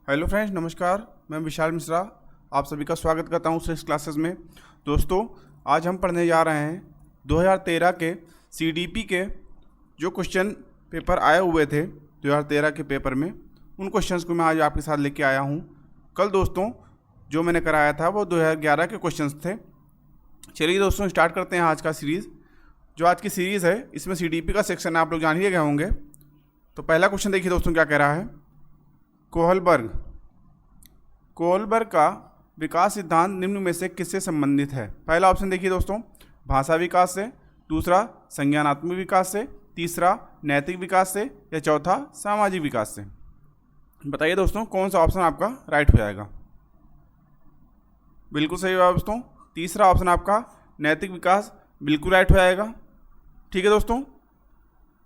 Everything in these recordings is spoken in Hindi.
हेलो फ्रेंड्स, नमस्कार। मैं विशाल मिश्रा आप सभी का स्वागत करता हूं इस क्लासेस में। दोस्तों, आज हम पढ़ने जा रहे हैं 2013 के सीडीपी के जो क्वेश्चन पेपर आए हुए थे 2013 के पेपर में, उन क्वेश्चंस को मैं आज आपके साथ लेके आया हूं। कल दोस्तों जो मैंने कराया था वो 2011 के क्वेश्चंस थे। चलिए दोस्तों, स्टार्ट करते हैं आज का सीरीज़। जो आज की सीरीज़ है इसमें सीडीपी का सेक्शन आप लोग जान ही गए होंगे। तो पहला क्वेश्चन देखिए दोस्तों, क्या कह रहा है। कोहलबर्ग का विकास सिद्धांत निम्न में से किससे संबंधित है। पहला ऑप्शन देखिए दोस्तों, भाषा विकास से, दूसरा संज्ञानात्मक विकास से, तीसरा नैतिक विकास से, या चौथा सामाजिक विकास से। बताइए दोस्तों कौन सा ऑप्शन आपका राइट हो जाएगा। बिल्कुल सही होगा दोस्तों, तीसरा ऑप्शन आपका नैतिक विकास बिल्कुल राइट हो जाएगा। ठीक है दोस्तों,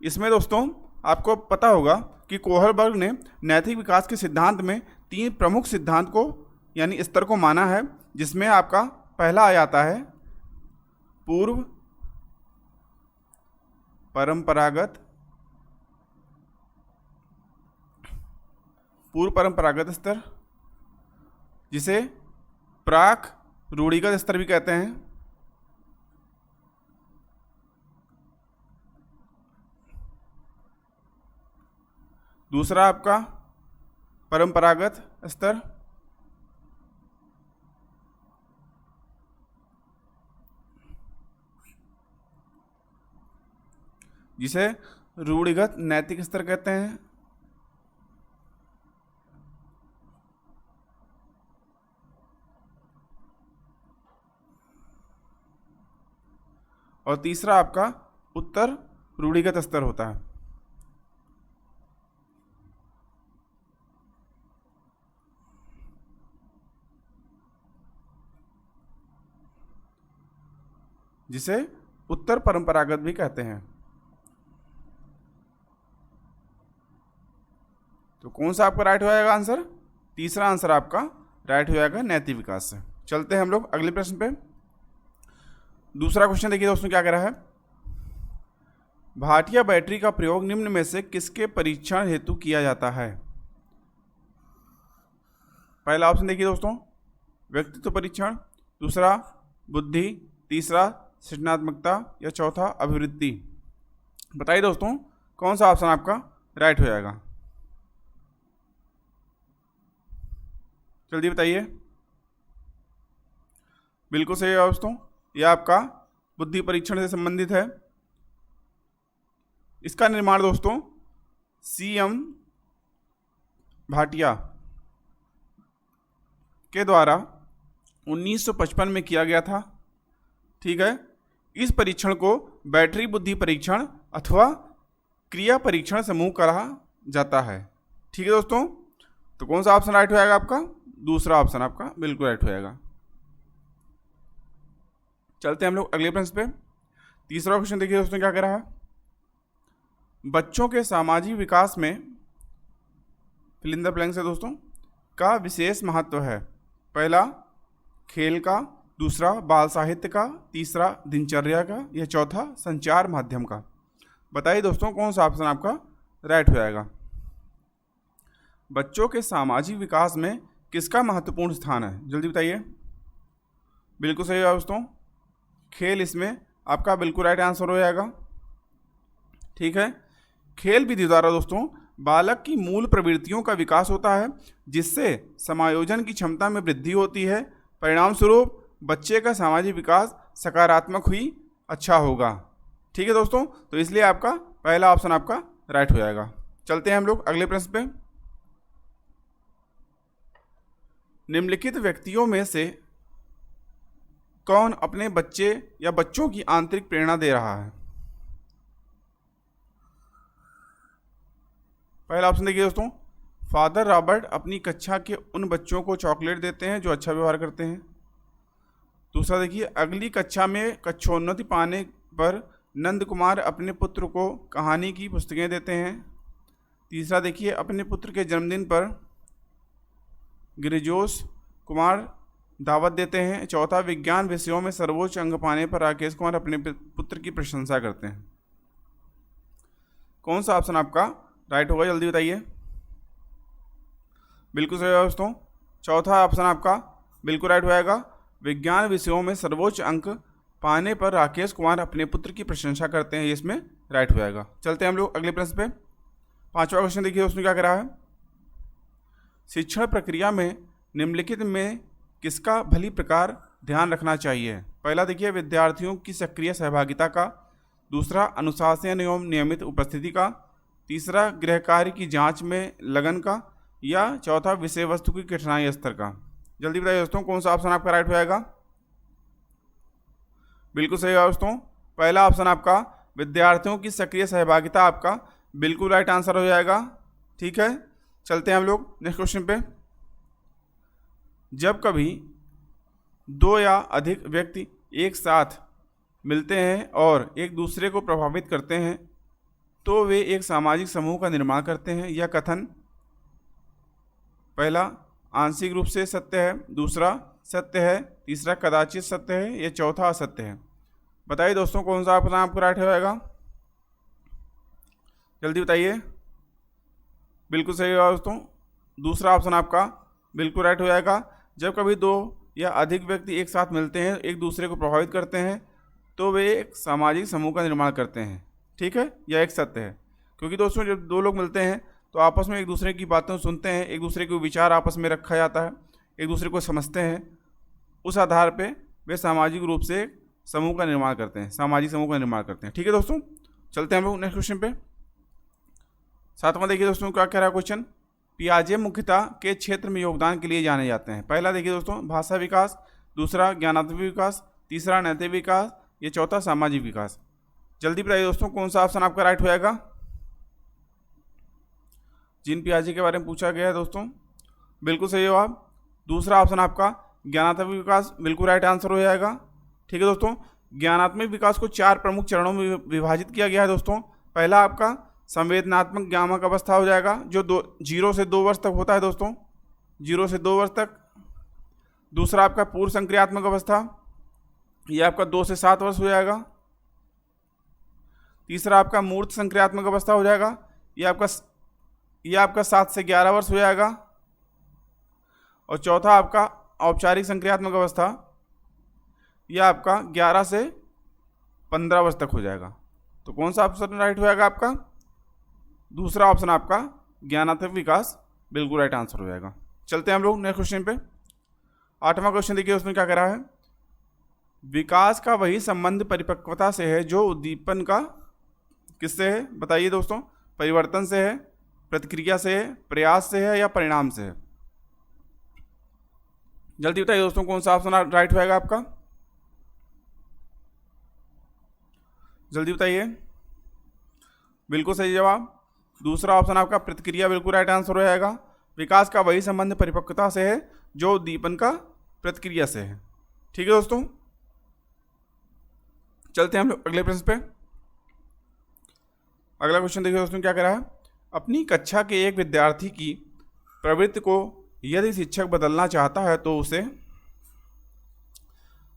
इसमें दोस्तों आपको पता होगा कि कोहलबर्ग ने नैतिक विकास के सिद्धांत में 3 प्रमुख सिद्धांत को यानी स्तर को माना है, जिसमें आपका पहला आ जाता है पूर्व परंपरागत स्तर, जिसे प्राक रूढ़िगत स्तर भी कहते हैं। दूसरा आपका परंपरागत स्तर, जिसे रूढ़िगत नैतिक स्तर कहते हैं। और तीसरा आपका उत्तर रूढ़िगत स्तर होता है। जिसे उत्तर परंपरागत भी कहते हैं। तो कौन सा आपका राइट हो जाएगा आंसर। तीसरा आंसर आपका राइट हो जाएगा नैतिक विकास से। चलते हैं हम लोग अगले प्रश्न पे। दूसरा क्वेश्चन देखिए दोस्तों, क्या कह रहा है। भाटिया बैटरी का प्रयोग निम्न में से किसके परीक्षण हेतु किया जाता है। पहला ऑप्शन देखिए दोस्तों, व्यक्तित्व परीक्षण, दूसरा बुद्धि, तीसरा सृजनात्मकता, या चौथा अभिवृद्धि। बताइए दोस्तों कौन सा ऑप्शन आपका राइट हो जाएगा। जल्दी बताइए। बिल्कुल सही है दोस्तों, यह आपका बुद्धि परीक्षण से संबंधित है। इसका निर्माण दोस्तों सीएम भाटिया के द्वारा 1955 में किया गया था। ठीक है, इस परीक्षण को बैटरी बुद्धि परीक्षण अथवा क्रिया परीक्षण समूह कहा जाता है। ठीक है दोस्तों, तो कौन सा ऑप्शन राइट हो जाएगा आपका। दूसरा ऑप्शन आपका बिल्कुल राइट हो जाएगा। चलते हैं हम लोग अगले प्रश्न पे। तीसरा क्वेश्चन देखिए दोस्तों, क्या कह रहा है। बच्चों के सामाजिक विकास में फिल इन द ब्लैंक्स है दोस्तों का विशेष महत्व है। पहला खेल का, दूसरा बाल साहित्य का, तीसरा दिनचर्या का, या चौथा संचार माध्यम का। बताइए दोस्तों कौन सा ऑप्शन आपका राइट हो जाएगा। बच्चों के सामाजिक विकास में किसका महत्वपूर्ण स्थान है, जल्दी बताइए। बिल्कुल सही है दोस्तों, खेल इसमें आपका बिल्कुल राइट आंसर हो जाएगा। ठीक है, खेल विधि द्वारा दोस्तों बालक की मूल प्रवृत्तियों का विकास होता है, जिससे समायोजन की क्षमता में वृद्धि होती है। परिणाम स्वरूप बच्चे का सामाजिक विकास सकारात्मक ही अच्छा होगा। ठीक है दोस्तों, तो इसलिए आपका पहला ऑप्शन आपका राइट हो जाएगा। चलते हैं हम लोग अगले प्रश्न पे। निम्नलिखित व्यक्तियों में से कौन अपने बच्चे या बच्चों की आंतरिक प्रेरणा दे रहा है। पहला ऑप्शन देखिए दोस्तों, फादर रॉबर्ट अपनी कक्षा के उन बच्चों को चॉकलेट देते हैं जो अच्छा व्यवहार करते हैं। दूसरा देखिए, अगली कक्षा में कक्षोन्नति पाने पर नंद कुमार अपने पुत्र को कहानी की पुस्तकें देते हैं। तीसरा देखिए, अपने पुत्र के जन्मदिन पर गिरिजोश कुमार दावत देते हैं। चौथा, विज्ञान विषयों में सर्वोच्च अंक पाने पर राकेश कुमार अपने पुत्र की प्रशंसा करते हैं। कौन सा ऑप्शन आपका राइट होगा, जल्दी बताइए। बिल्कुल सही है दोस्तों। चौथा ऑप्शन आपका बिल्कुल राइट हो जाएगा। विज्ञान विषयों में सर्वोच्च अंक पाने पर राकेश कुमार अपने पुत्र की प्रशंसा करते हैं, ये इसमें राइट हो जाएगा। चलते हैं हम लोग अगले प्रश्न पे। पांचवा क्वेश्चन देखिए दोस्तों क्या कह रहा है। शिक्षण प्रक्रिया में निम्नलिखित में किसका भली प्रकार ध्यान रखना चाहिए। पहला देखिए विद्यार्थियों की सक्रिय सहभागिता का, दूसरा अनुशासन एवं नियमित उपस्थिति का, तीसरा गृह कार्य की जांच में लगन का, या चौथा विषय वस्तु की कठिनाई स्तर का। जल्दी बताइए दोस्तों कौन सा ऑप्शन आपका राइट हो जाएगा। बिल्कुल सही है दोस्तों। पहला ऑप्शन आपका विद्यार्थियों की सक्रिय सहभागिता आपका बिल्कुल राइट आंसर हो जाएगा। ठीक है, चलते हैं हम लोग नेक्स्ट क्वेश्चन पे। जब कभी दो या अधिक व्यक्ति एक साथ मिलते हैं और एक दूसरे को प्रभावित करते हैं तो वे एक सामाजिक समूह का निर्माण करते हैं। यह कथन पहला आंशिक रूप से सत्य है, दूसरा सत्य है, तीसरा कदाचित सत्य है, या चौथा असत्य है। बताइए दोस्तों कौन सा ऑप्शन आपको राइट हो जाएगा। जल्दी बताइए। बिल्कुल सही है दोस्तों। दूसरा ऑप्शन आपका बिल्कुल राइट हो जाएगा। जब कभी दो या अधिक व्यक्ति एक साथ मिलते हैं, एक दूसरे को प्रभावित करते हैं तो वे एक सामाजिक समूह का निर्माण करते हैं। ठीक है, यह एक सत्य है। क्योंकि दोस्तों जब दो लोग मिलते हैं तो आपस में एक दूसरे की बातें सुनते हैं, एक दूसरे के विचार आपस में रखा जाता है, एक दूसरे को समझते हैं, उस आधार पे वे सामाजिक रूप से समूह का निर्माण करते हैं, सामाजिक समूह का निर्माण करते हैं। ठीक है दोस्तों, चलते हैं हम लोग नेक्स्ट क्वेश्चन पे। सातवां देखिए दोस्तों क्या कह रहा है क्वेश्चन। पियाजे मुख्यतः के क्षेत्र में योगदान के लिए जाने जाते हैं। पहला देखिए दोस्तों भाषा विकास, दूसरा ज्ञानात्मक विकास, तीसरा नैतिक विकास, या चौथा सामाजिक विकास। जल्दी बताइए दोस्तों कौन सा ऑप्शन आपका राइट हो जाएगा। जीन पियाजे के बारे में पूछा गया है दोस्तों, बिल्कुल सही जवाब। दूसरा ऑप्शन आपका ज्ञानात्मक विकास बिल्कुल राइट आंसर हो जाएगा। ठीक है दोस्तों, ज्ञानात्मक विकास को 4 प्रमुख चरणों में विभाजित किया गया है दोस्तों। पहला आपका संवेदनात्मक ज्ञानात्मक अवस्था हो जाएगा, जो 0 से 2 वर्ष तक होता है दोस्तों, 0 से 2 वर्ष तक। दूसरा आपका पूर्व संक्रियात्मक अवस्था, यह आपका 2 से 7 वर्ष हो जाएगा। तीसरा आपका मूर्त संक्रियात्मक अवस्था हो जाएगा, यह आपका 7 से 11 वर्ष हो जाएगा। और चौथा आपका औपचारिक संक्रियात्मक अवस्था, यह आपका 11 से 15 वर्ष तक हो जाएगा। तो कौन सा ऑप्शन राइट हो जाएगा आपका। दूसरा ऑप्शन आपका ज्ञानात्मक विकास बिल्कुल राइट आंसर हो जाएगा। चलते हैं हम लोग नेक्स्ट क्वेश्चन पे। 8वां क्वेश्चन देखिए उसमें क्या कह रहा है। विकास का वही संबंध परिपक्वता से है जो उद्दीपन का किससे है। बताइए दोस्तों, परिवर्तन से है, प्रतिक्रिया से है, प्रयास से है, या परिणाम से है। जल्दी बताइए दोस्तों कौन सा ऑप्शन राइट होएगा आपका। जल्दी बताइए। बिल्कुल सही जवाब। दूसरा ऑप्शन आपका प्रतिक्रिया बिल्कुल राइट आंसर हो जाएगा। विकास का वही संबंध परिपक्वता से है जो उद्दीपन का प्रतिक्रिया से है। ठीक है दोस्तों, चलते हैं हम लोग अगले प्रश्न पे। अगला क्वेश्चन देखिए दोस्तों क्या कह रहा है। अपनी कक्षा के एक विद्यार्थी की प्रवृत्ति को यदि शिक्षक बदलना चाहता है तो उसे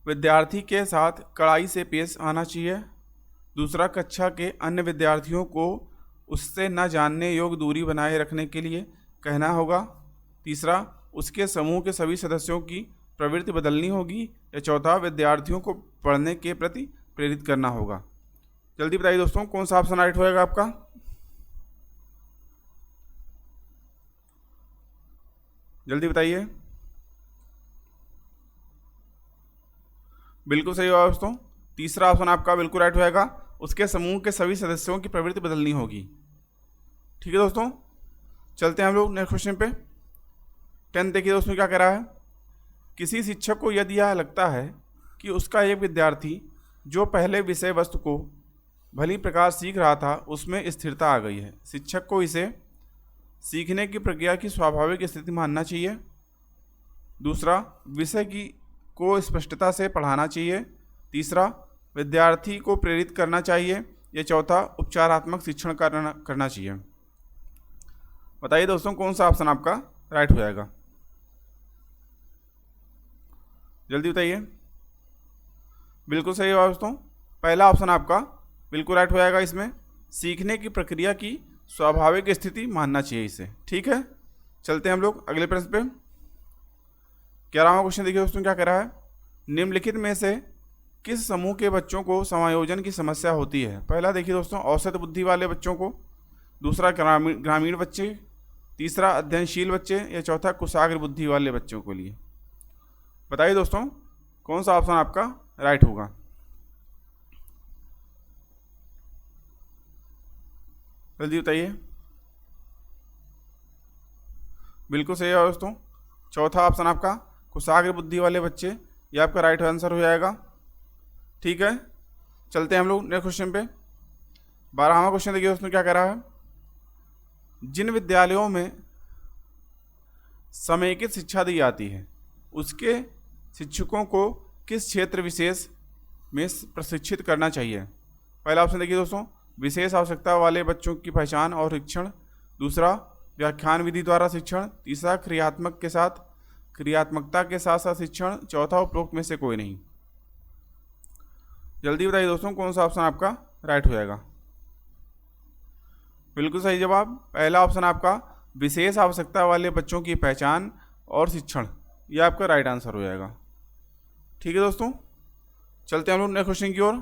विद्यार्थी के साथ कड़ाई से पेश आना चाहिए। दूसरा, कक्षा के अन्य विद्यार्थियों को उससे न जानने योग्य दूरी बनाए रखने के लिए कहना होगा। तीसरा, उसके समूह के सभी सदस्यों की प्रवृत्ति बदलनी होगी। या चौथा, विद्यार्थियों को पढ़ने के प्रति प्रेरित करना होगा। जल्दी बताइए दोस्तों कौन सा ऑप्शन राइट होएगा आपका। जल्दी बताइए। बिल्कुल सही होगा दोस्तों। तीसरा ऑप्शन आपका बिल्कुल राइट होएगा, उसके समूह के सभी सदस्यों की प्रवृत्ति बदलनी होगी। ठीक है दोस्तों, चलते हैं हम लोग नेक्स्ट क्वेश्चन पे। 10 देखिए दोस्तों क्या कह रहा है। किसी शिक्षक को यदि यह लगता है कि उसका एक विद्यार्थी जो पहले विषय वस्तु को भली प्रकार सीख रहा था उसमें स्थिरता आ गई है, शिक्षक को इसे सीखने की प्रक्रिया की स्वाभाविक स्थिति मानना चाहिए। दूसरा, विषय को स्पष्टता से पढ़ाना चाहिए। तीसरा, विद्यार्थी को प्रेरित करना चाहिए। या चौथा, उपचारात्मक शिक्षण करना चाहिए। बताइए दोस्तों कौन सा ऑप्शन आपका राइट हो जाएगा। जल्दी बताइए। बिल्कुल सही होगा दोस्तों। पहला ऑप्शन आपका बिल्कुल राइट हो जाएगा। इसमें सीखने की प्रक्रिया की स्वाभाविक स्थिति मानना चाहिए इसे। ठीक है, चलते हैं हम लोग अगले प्रश्न पे। 11वां क्वेश्चन देखिए दोस्तों क्या कह रहा है, निम्नलिखित में से किस समूह के बच्चों को समायोजन की समस्या होती है। पहला देखिए दोस्तों औसत बुद्धि वाले बच्चों को, दूसरा ग्रामीण बच्चे, तीसरा अध्ययनशील बच्चे, या चौथा कुशाग्र बुद्धि वाले बच्चों के लिए। बताइए दोस्तों कौन सा ऑप्शन आपका राइट होगा। जल्दी बताइए। बिल्कुल सही है दोस्तों, चौथा ऑप्शन आपका कुशाग्र बुद्धि वाले बच्चे, ये आपका राइट आंसर हो जाएगा। ठीक है, चलते हैं हम लोग नेक्स्ट क्वेश्चन पे। 12वां क्वेश्चन देखिए दोस्तों क्या कह रहा है, जिन विद्यालयों में समेकित शिक्षा दी जाती है उसके शिक्षकों को किस क्षेत्र विशेष में प्रशिक्षित करना चाहिए। पहला ऑप्शन देखिए दोस्तों विशेष आवश्यकता वाले बच्चों की पहचान और शिक्षण, दूसरा व्याख्यान विधि द्वारा शिक्षण, तीसरा क्रियात्मकता के साथ साथ शिक्षण, चौथा उपरोक्त में से कोई नहीं। जल्दी बताइए दोस्तों कौन सा ऑप्शन आपका राइट हो जाएगा। बिल्कुल सही जवाब, पहला ऑप्शन आपका विशेष आवश्यकता वाले बच्चों की पहचान और शिक्षण, ये आपका राइट आंसर हो जाएगा। ठीक है दोस्तों, चलते हैं हम लोग नेक्स्ट क्वेश्चन की ओर।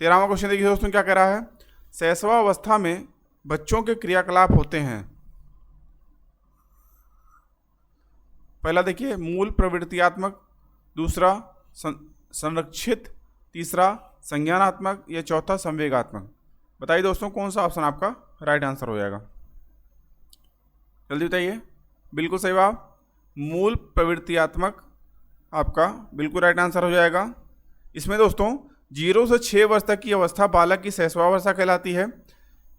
13वां क्वेश्चन देखिए दोस्तों क्या कह रहा है, शैशवावस्था में बच्चों के क्रियाकलाप होते हैं। पहला देखिए मूल प्रवृत्तियात्मक, दूसरा संरक्षित, तीसरा संज्ञानात्मक, या चौथा संवेगात्मक। बताइए दोस्तों कौन सा ऑप्शन आपका राइट आंसर हो जाएगा। जल्दी बताइए। बिल्कुल सही जवाब, मूल प्रवृत्तियात्मक आपका बिल्कुल राइट आंसर हो जाएगा। इसमें दोस्तों 0 से 6 वर्ष तक की अवस्था बालक की शैशवावस्था कहलाती है।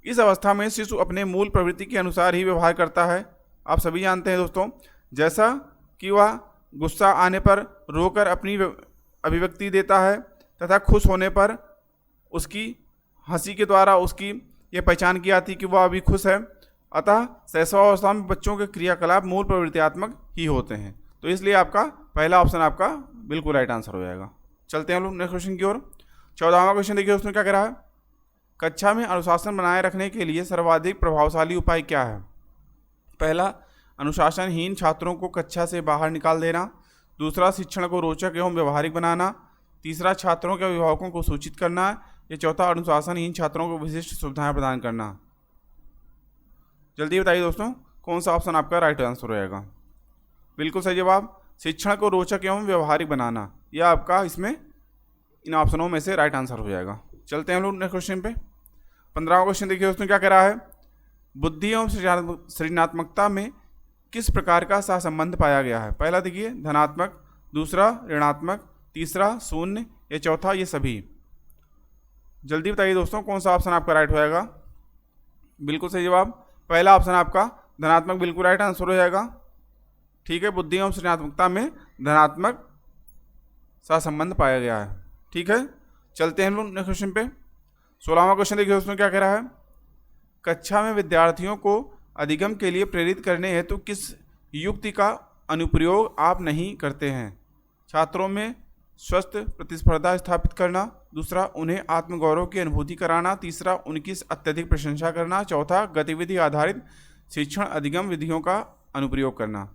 इस अवस्था में शिशु अपने मूल प्रवृत्ति के अनुसार ही व्यवहार करता है। आप सभी जानते हैं दोस्तों, जैसा कि वह गुस्सा आने पर रोकर अपनी अभिव्यक्ति देता है तथा खुश होने पर उसकी हंसी के द्वारा उसकी ये पहचान की जाती है कि वह अभी खुश है। अतः शैशवावस्था में बच्चों के क्रियाकलाप मूल प्रवृत्तियात्मक ही होते हैं, तो इसलिए आपका पहला ऑप्शन आपका बिल्कुल राइट आंसर हो जाएगा। चलते हैं हम लोग नेक्स्ट क्वेश्चन की ओर। 14वां क्वेश्चन देखिए उसमें क्या कह रहा है, कक्षा में अनुशासन बनाए रखने के लिए सर्वाधिक प्रभावशाली उपाय क्या है। पहला अनुशासनहीन छात्रों को कक्षा से बाहर निकाल देना, दूसरा शिक्षण को रोचक एवं व्यवहारिक बनाना, तीसरा छात्रों के अभिभावकों को सूचित करना, या चौथा अनुशासनहीन छात्रों को विशिष्ट सुविधाएं प्रदान करना। जल्दी बताइए दोस्तों कौन सा ऑप्शन आपका राइट आंसर रहेगा। बिल्कुल सही जवाब, शिक्षण को रोचक एवं व्यवहारिक बनाना, यह आपका इसमें इन ऑप्शनों में से राइट आंसर हो जाएगा। चलते हैं हम लोग नेक्स्ट क्वेश्चन पे। 15वां क्वेश्चन देखिए उसमें क्या कह रहा है, बुद्धि एवं सृजनात्मकता में किस प्रकार का सहसंबंध पाया गया है। पहला देखिए धनात्मक, दूसरा ऋणात्मक, तीसरा शून्य, या चौथा ये सभी। जल्दी बताइए दोस्तों कौन सा ऑप्शन आपका राइट हो जाएगा। बिल्कुल सही जवाब, पहला ऑप्शन आपका धनात्मक बिल्कुल राइट आंसर हो जाएगा। ठीक है, बुद्धि एवं सृजनात्मकता में धनात्मक सहसंबंध पाया गया है। ठीक है, चलते हैं हम लोग नेक्स्ट क्वेश्चन पे। 16वां क्वेश्चन देखिए उसमें क्या कह रहा है, कक्षा में विद्यार्थियों को अधिगम के लिए प्रेरित करने हेतु किस युक्ति का अनुप्रयोग आप नहीं करते हैं। छात्रों में स्वस्थ प्रतिस्पर्धा स्थापित करना, दूसरा उन्हें आत्मगौरव की अनुभूति कराना, तीसरा उनकी अत्यधिक प्रशंसा करना, चौथा गतिविधि आधारित शिक्षण अधिगम विधियों का अनुप्रयोग करना।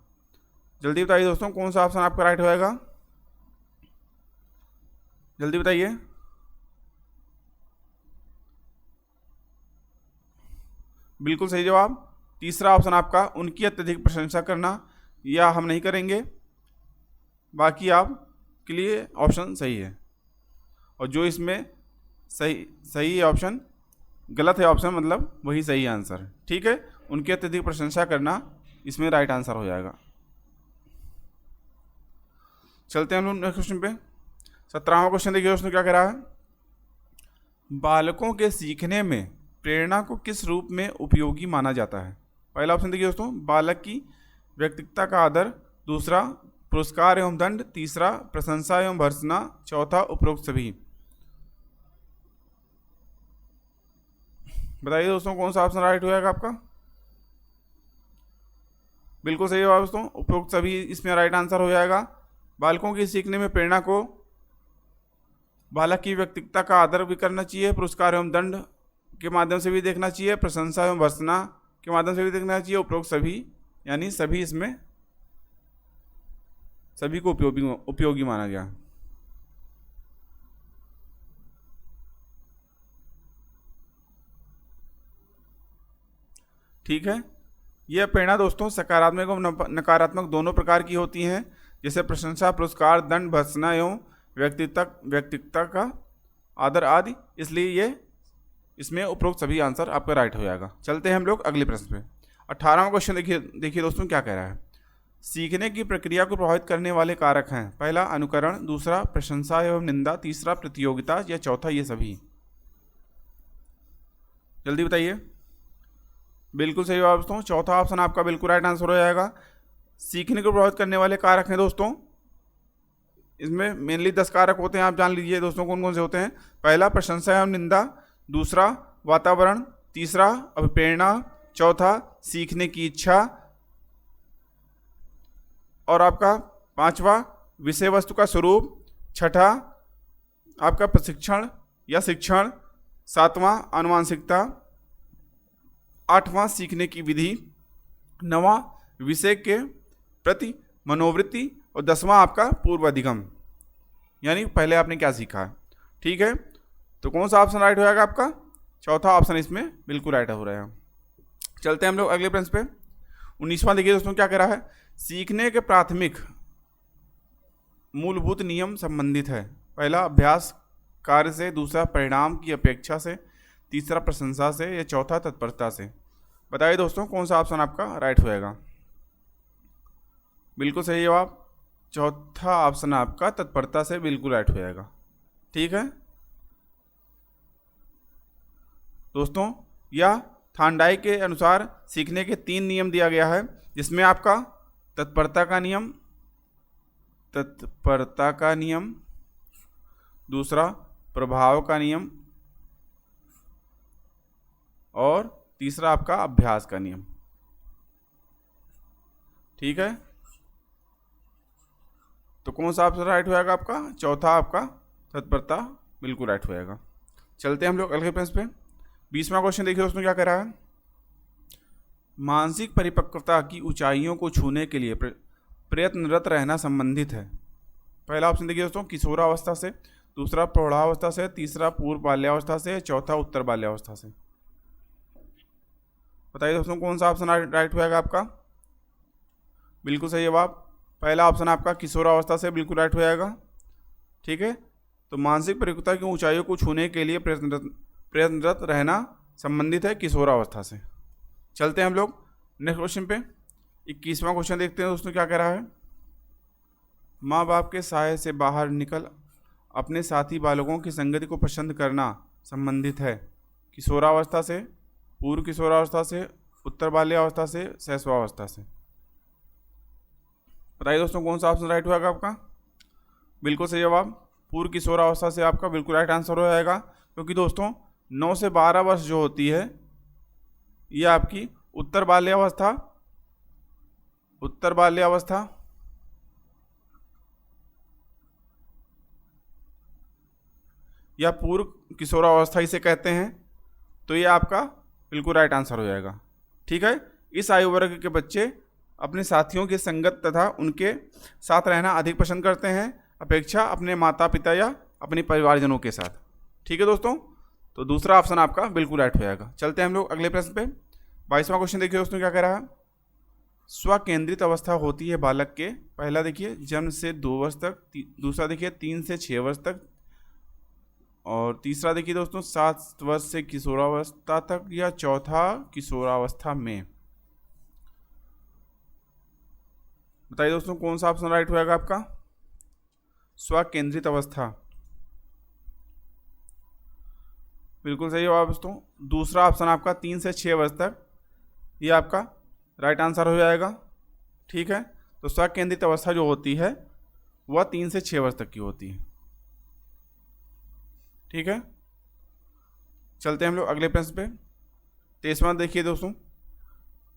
जल्दी बताइए दोस्तों कौन सा ऑप्शन आपका राइट होएगा। जल्दी बताइए। बिल्कुल सही जवाब, तीसरा ऑप्शन आपका उनकी अत्यधिक प्रशंसा करना, या हम नहीं करेंगे, बाकी आप के लिए ऑप्शन सही है। और जो इसमें सही ऑप्शन गलत है ऑप्शन, मतलब वही सही आंसर। ठीक है, उनकी अत्यधिक प्रशंसा करना इसमें राइट आंसर हो जाएगा। चलते हैं हम लोग नेक्स्ट क्वेश्चन पे। 17वां क्वेश्चन देखिए उसमें क्या कह रहा है, बालकों के सीखने में प्रेरणा को किस रूप में उपयोगी माना जाता है। पहला ऑप्शन देखिए दोस्तों बालक की व्यक्तित्व का आदर, दूसरा पुरस्कार एवं दंड, तीसरा प्रशंसा एवं भर्त्सना, चौथा उपरोक्त सभी। बताइए दोस्तों कौन सा ऑप्शन राइट हो जाएगा आपका। बिल्कुल सही जवाब दोस्तों, उपरोक्त सभी इसमें राइट आंसर हो जाएगा। बालकों की सीखने में प्रेरणा को बालक की व्यक्तित्व का आदर भी करना चाहिए, पुरस्कार एवं दंड के माध्यम से भी देखना चाहिए, प्रशंसा एवं भर्त्सना के माध्यम से भी देखना चाहिए, उपरोक्त सभी यानी सभी इसमें सभी को उपयोगी माना गया। ठीक है, यह प्रेरणा दोस्तों सकारात्मक और नकारात्मक दोनों प्रकार की होती हैं, जैसे प्रशंसा, पुरस्कार, दंड, भर्त्सना एवं व्यक्तित्व का आदर आदि। इसलिए ये इसमें उपरोक्त सभी आंसर आपका राइट हो जाएगा। चलते हैं हम लोग अगले प्रश्न पे। 18वां क्वेश्चन देखिए दोस्तों क्या कह रहा है। सीखने की प्रक्रिया को प्रभावित करने वाले कारक हैं। पहला अनुकरण, दूसरा प्रशंसा एवं निंदा, तीसरा प्रतियोगिता या चौथा ये सभी। जल्दी बताइए। बिल्कुल सही जवाब दोस्तों, चौथा ऑप्शन आपका बिल्कुल राइट आंसर हो जाएगा। सीखने को प्रभावित करने वाले कारक हैं दोस्तों, इसमें मेनली 10 कारक होते हैं, आप जान लीजिए दोस्तों कौन कौन से होते हैं। पहला प्रशंसा एवं निंदा, दूसरा वातावरण, तीसरा अभिप्रेरणा, चौथा सीखने की इच्छा और आपका पांचवा विषय वस्तु का स्वरूप, छठा आपका प्रशिक्षण या शिक्षण, सातवां आनुवांशिकता, आठवां सीखने की विधि, नवां विषय के प्रति मनोवृत्ति और 10वां आपका पूर्व अधिगम, यानी पहले आपने क्या सीखा। ठीक है, तो कौन सा ऑप्शन राइट हो जाएगा आपका? चौथा ऑप्शन इसमें बिल्कुल राइट हो रहा है। चलते हैं हम लोग अगले प्रश्न पे। 19वां देखिए दोस्तों क्या कह रहा है। सीखने के प्राथमिक मूलभूत नियम संबंधित है। पहला अभ्यास कार्य से, दूसरा परिणाम की अपेक्षा से, तीसरा प्रशंसा से या चौथा तत्परता से। बताइए दोस्तों कौन सा ऑप्शन आपका राइट हो जाएगा? बिल्कुल सही जवाब, चौथा ऑप्शन आपका तत्परता से बिल्कुल राइट हो जाएगा। ठीक है दोस्तों, या थांडाई के अनुसार सीखने के 3 नियम दिया गया है, जिसमें आपका तत्परता का नियम, दूसरा प्रभाव का नियम और तीसरा आपका अभ्यास का नियम। ठीक है, तो कौन सा ऑप्शन राइट हो जाएगा आपका? चौथा आपका तत्परता बिल्कुल राइट हो जाएगा। चलते हैं हम लोग अगले प्रश्न पे। 20वां क्वेश्चन देखिए दोस्तों क्या कह रहा है। मानसिक परिपक्वता की ऊंचाइयों को छूने के लिए प्रयत्नरत रहना संबंधित है। पहला ऑप्शन देखिए दोस्तों किशोरावस्था से, दूसरा प्रौढ़ावस्था से, तीसरा पूर्व बाल्यावस्था से, चौथा उत्तर बाल्यावस्था से। बताइए दोस्तों कौन सा ऑप्शन राइट हो जाएगा आपका? बिल्कुल सही जवाब, पहला ऑप्शन आपका किशोरावस्था से बिल्कुल राइट हो जाएगा। ठीक है, तो मानसिक परिपक्वता की ऊंचाइयों को छूने के लिए प्रयत्नरत रहना संबंधित है किशोरावस्था से। चलते हैं हम लोग नेक्स्ट क्वेश्चन पे। 21वां क्वेश्चन देखते हैं दोस्तों क्या कह रहा है। माँ बाप के साये से बाहर निकल अपने साथी बालकों की संगति को पसंद करना संबंधित है किशोरावस्था से, पूर्व किशोरावस्था से, उत्तर बाल्यावस्था से, शैशवावस्था से। बताइए दोस्तों कौन सा ऑप्शन राइट होगा आपका? बिल्कुल सही जवाब, पूर्व किशोरावस्था से आपका बिल्कुल राइट आंसर हो जाएगा, क्योंकि दोस्तों 9 से 12 वर्ष जो होती है ये आपकी उत्तर बाल्यावस्था या पूर्व किशोरावस्था इसे कहते हैं, तो ये आपका बिल्कुल राइट आंसर हो जाएगा। ठीक है, इस आयु वर्ग के बच्चे अपने साथियों की संगत तथा उनके साथ रहना अधिक पसंद करते हैं अपेक्षा अपने माता पिता या अपने परिवारजनों के साथ। ठीक है दोस्तों, तो दूसरा ऑप्शन आपका बिल्कुल राइट हो जाएगा। चलते हैं हम लोग अगले प्रश्न पे। 22वां क्वेश्चन देखिए दोस्तों क्या कह रहा है। स्वकेंद्रित अवस्था होती है बालक के, पहला देखिए जन्म से 2 वर्ष तक, दूसरा देखिए 3 से 6 वर्ष तक, और तीसरा देखिए दोस्तों 7 वर्ष से किशोरावस्था तक, या चौथा किशोरावस्था में। बताइए दोस्तों कौन सा ऑप्शन राइट होगा आपका? स्वकेंद्रित अवस्था बिल्कुल सही जवाब दोस्तों, दूसरा ऑप्शन आपका 3 से 6 वर्ष तक, ये आपका राइट आंसर हो जाएगा। ठीक है, तो स्वकेंद्रित अवस्था जो होती है वह 3 से 6 वर्ष तक की होती है। ठीक है, चलते हैं हम लोग अगले प्रश्न पे। 23वां देखिए दोस्तों,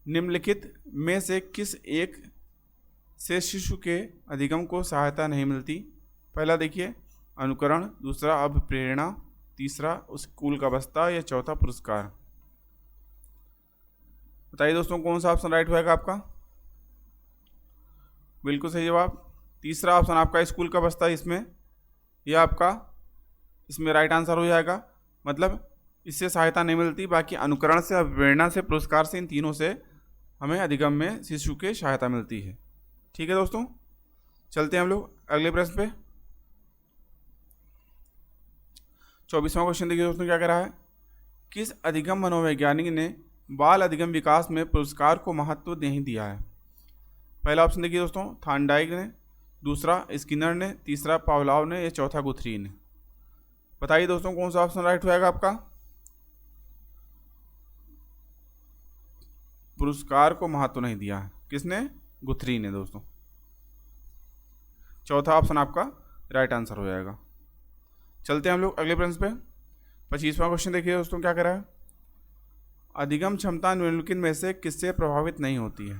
निम्नलिखित में से किस एक से शिशु के अधिगम को सहायता नहीं मिलती? पहला देखिए अनुकरण, दूसरा अभिप्रेरणा, तीसरा स्कूल का बस्ता या चौथा पुरस्कार। बताइए दोस्तों कौन सा ऑप्शन राइट होगा आपका? बिल्कुल सही जवाब। तीसरा ऑप्शन आपका स्कूल का बस्ता इसमें, यह आपका इसमें राइट आंसर हो जाएगा। मतलब इससे सहायता नहीं मिलती, बाकी अनुकरण से, प्रेरणा से, पुरस्कार से, इन तीनों से हमें अधिगम में शिशु की सहायता मिलती है। ठीक है दोस्तों, चलते हैं हम लोग अगले प्रश्न पे। 24वां क्वेश्चन देखिए दोस्तों क्या कह रहा है। किस अधिगम मनोवैज्ञानिक ने बाल अधिगम विकास में पुरस्कार को महत्व नहीं दिया है? पहला ऑप्शन देखिए दोस्तों, थार्नडाइक ने, दूसरा स्किनर ने, तीसरा पावलोव ने, या चौथा गुथरी ने। बताइए दोस्तों कौन सा ऑप्शन राइट होगा आपका? पुरस्कार को महत्व नहीं दिया है, किसने? गुथरी ने दोस्तों। चौथा ऑप्शन आपका राइट आंसर हो जाएगा। चलते हैं हम लोग अगले प्रश्न पे। 25वां क्वेश्चन देखिए दोस्तों क्या कह रहा है। अधिगम क्षमता निम्नलिखित में से किससे प्रभावित नहीं होती है?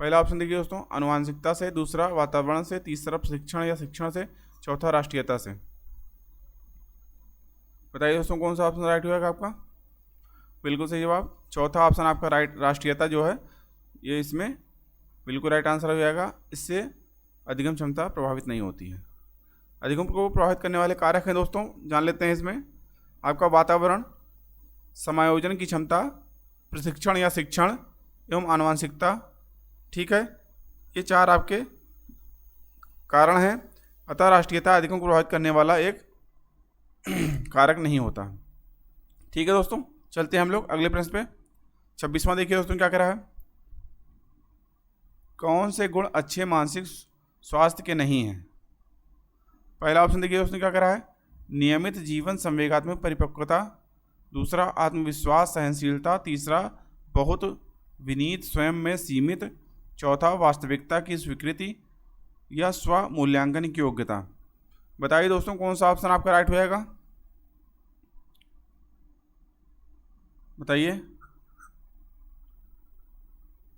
पहला ऑप्शन देखिए दोस्तों, आनुवांशिकता से, दूसरा वातावरण से, तीसरा प्रशिक्षण या शिक्षण से, चौथा राष्ट्रीयता से। बताइए दोस्तों कौन सा ऑप्शन राइट होगा आपका? बिल्कुल सही जवाब। चौथा ऑप्शन आपका राइट, राष्ट्रीयता जो है ये इसमें बिल्कुल राइट आंसर हो जाएगा। इससे अधिगम क्षमता प्रभावित नहीं होती है। अधिगम को प्रभावित करने वाले कारक हैं दोस्तों, जान लेते हैं इसमें। आपका वातावरण, समायोजन की क्षमता, प्रशिक्षण या शिक्षण एवं आनुवांशिकता। ठीक है, ये चार आपके कारण हैं। अतः राष्ट्रीयता अधिगम को प्रभावित करने वाला एक कारक नहीं होता। ठीक है दोस्तों, चलते हैं हम लोग अगले प्रश्न पे। 26वां देखिए दोस्तों क्या कह रहा है। कौन से गुण अच्छे मानसिक स्वास्थ्य के नहीं हैं? पहला ऑप्शन देखिए दोस्तों क्या कह रहा है। नियमित जीवन, संवेगात्मक परिपक्वता, दूसरा आत्मविश्वास, सहनशीलता, तीसरा बहुत विनीत, स्वयं में सीमित, चौथा वास्तविकता की स्वीकृति या स्व मूल्यांकन की योग्यता। बताइए दोस्तों कौन सा ऑप्शन आपका राइट हो जाएगा? बताइए।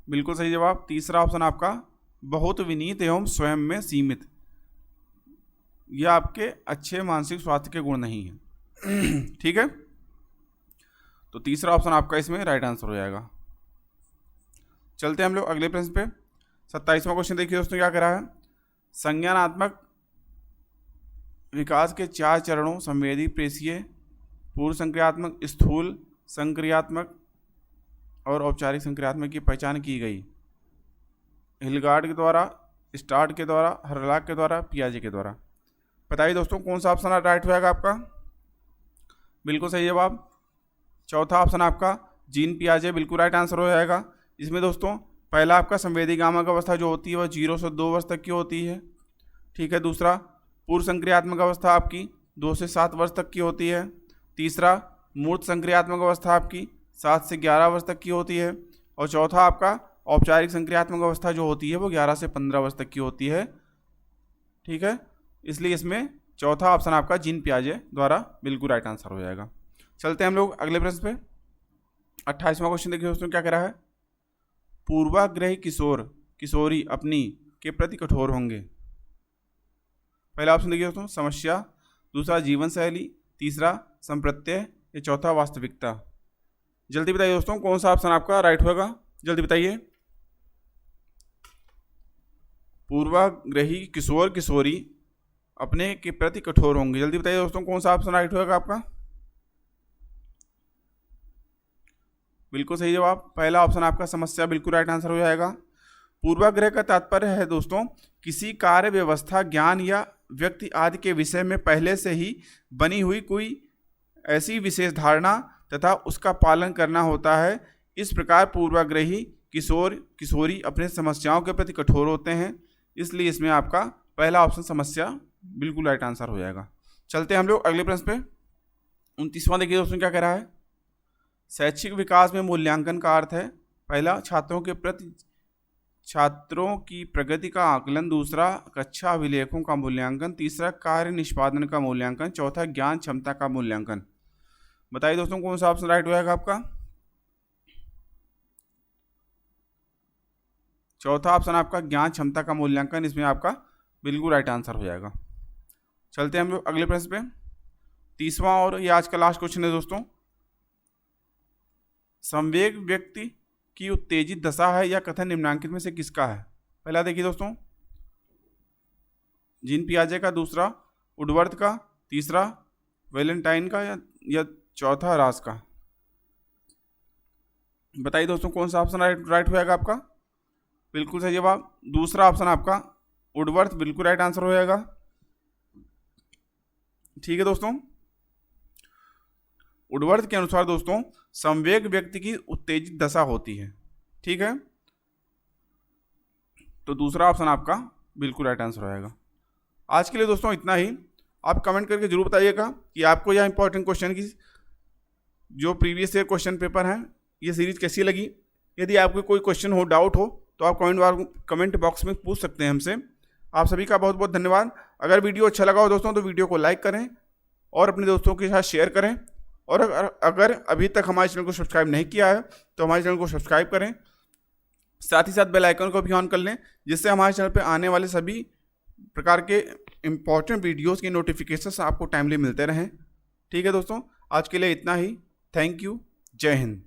बिल्कुल सही जवाब। तीसरा ऑप्शन आपका बहुत विनीत एवं स्वयं में सीमित, यह आपके अच्छे मानसिक स्वास्थ्य के गुण नहीं है। ठीक है, तो तीसरा ऑप्शन आपका इसमें राइट आंसर हो जाएगा। चलते हैं हम लोग अगले प्रश्न पे। 27वां क्वेश्चन देखिए दोस्तों क्या कह रहा है। संज्ञानात्मक विकास के 4 चरणों संवेदी, प्रेषीय, पूर्व संक्रियात्मक, स्थूल संक्रियात्मक और औपचारिक संक्रियात्मक की पहचान की गई हिलगार्ड के द्वारा, स्टार्ट के द्वारा, हर्लाक के द्वारा, पियाजे के द्वारा। बताइए दोस्तों कौन सा ऑप्शन राइट होगा आपका? बिल्कुल सही जवाब। चौथा ऑप्शन आपका जीन पियाजे बिल्कुल राइट आंसर हो जाएगा। इसमें दोस्तों पहला आपका संवेदी गामक अवस्था जो होती है वह 0 से 2 वर्ष तक की होती है। ठीक है, दूसरा पूर्व संक्रियात्मक अवस्था आपकी 2 से 7 वर्ष तक की होती है। तीसरा मूर्त संक्रियात्मक अवस्था आपकी 7 से 11 वर्ष तक की होती है। और चौथा आपका औपचारिक संक्रियात्मक अवस्था जो होती है वो 11 से 15 वर्ष तक की होती है। ठीक है, इसलिए इसमें चौथा ऑप्शन आपका जीन पियाजे द्वारा बिल्कुल राइट आंसर हो जाएगा। चलते हैं हम लोग अगले प्रश्न पे। 28वां क्वेश्चन देखिए दोस्तों क्या कह रहा है। पूर्वाग्रही किशोर किशोरी अपनी के प्रति कठोर होंगे। पहला ऑप्शन देखिए दोस्तों समस्या, दूसरा जीवन शैली, तीसरा संप्रत्यय, या चौथा वास्तविकता। जल्दी बताइए दोस्तों कौन सा ऑप्शन आपका राइट होगा? जल्दी बताइए। पूर्वाग्रही किशोर किशोरी अपने के प्रति कठोर होंगे। जल्दी बताइए दोस्तों कौन सा ऑप्शन राइट होगा आपका? बिल्कुल सही जवाब। पहला ऑप्शन आपका समस्या बिल्कुल राइट आंसर हो जाएगा। पूर्वाग्रह का तात्पर्य है दोस्तों किसी कार्य, व्यवस्था, ज्ञान या व्यक्ति आदि के विषय में पहले से ही बनी हुई कोई ऐसी विशेष धारणा तथा उसका पालन करना होता है। इस प्रकार पूर्वाग्रही किशोर किशोरी अपने समस्याओं के प्रति कठोर होते हैं। इसलिए इसमें आपका पहला ऑप्शन समस्या बिल्कुल राइट आंसर हो जाएगा। चलते हैं हम लोग अगले प्रश्न पे। 29वां देखिए दोस्तों क्या कह रहा है। शैक्षिक विकास में मूल्यांकन का अर्थ है पहला छात्रों के प्रति छात्रों की प्रगति का आकलन, दूसरा कक्षा अभिलेखों का मूल्यांकन, तीसरा कार्य निष्पादन का मूल्यांकन, चौथा ज्ञान क्षमता का मूल्यांकन। बताइए दोस्तों कौन सा ऑप्शन राइट होगा आपका? चौथा ऑप्शन आपका ज्ञान क्षमता का मूल्यांकन, इसमें आपका बिल्कुल राइट आंसर हो जाएगा। चलते हैं हम लोग अगले प्रश्न पे। 30वां और ये आज का लास्ट क्वेश्चन है दोस्तों। संवेग व्यक्ति की उत्तेजित दशा है या कथन निम्नांकित में से किसका है? पहला देखिए दोस्तों जीन पियाजे का, दूसरा वुडवर्थ का, तीसरा वैलेंटाइन का, या चौथा रास का। बताइए दोस्तों कौन सा ऑप्शन राइट होएगा आपका। बिल्कुल सही जवाब दूसरा ऑप्शन आपका वुडवर्थ बिल्कुल राइट आंसर हो जाएगा। ठीक है दोस्तों, वुडवर्थ के अनुसार दोस्तों संवेग व्यक्ति की उत्तेजित दशा होती है। ठीक है, तो दूसरा ऑप्शन आपका बिल्कुल राइट आंसर हो जाएगा। आज के लिए दोस्तों इतना ही। आप कमेंट करके जरूर बताइएगा कि आपको यह इंपॉर्टेंट क्वेश्चन की जो प्रीवियस ईयर क्वेश्चन पेपर है ये सीरीज कैसी लगी। यदि आपको कोई क्वेश्चन हो, डाउट हो, तो आप कमेंट बॉक्स में पूछ सकते हैं हमसे। आप सभी का बहुत बहुत धन्यवाद। अगर वीडियो अच्छा लगा हो दोस्तों तो वीडियो को लाइक करें और अपने दोस्तों के साथ शेयर करें। और अगर अभी तक हमारे चैनल को सब्सक्राइब नहीं किया है तो हमारे चैनल को सब्सक्राइब करें, साथ ही साथ बेल आइकन को भी ऑन कर लें, जिससे हमारे चैनल पर आने वाले सभी प्रकार के इंपॉर्टेंट वीडियोज़ की नोटिफिकेशन आपको टाइमली मिलते रहें। ठीक है दोस्तों, आज के लिए इतना ही। Thank you. जय हिंद।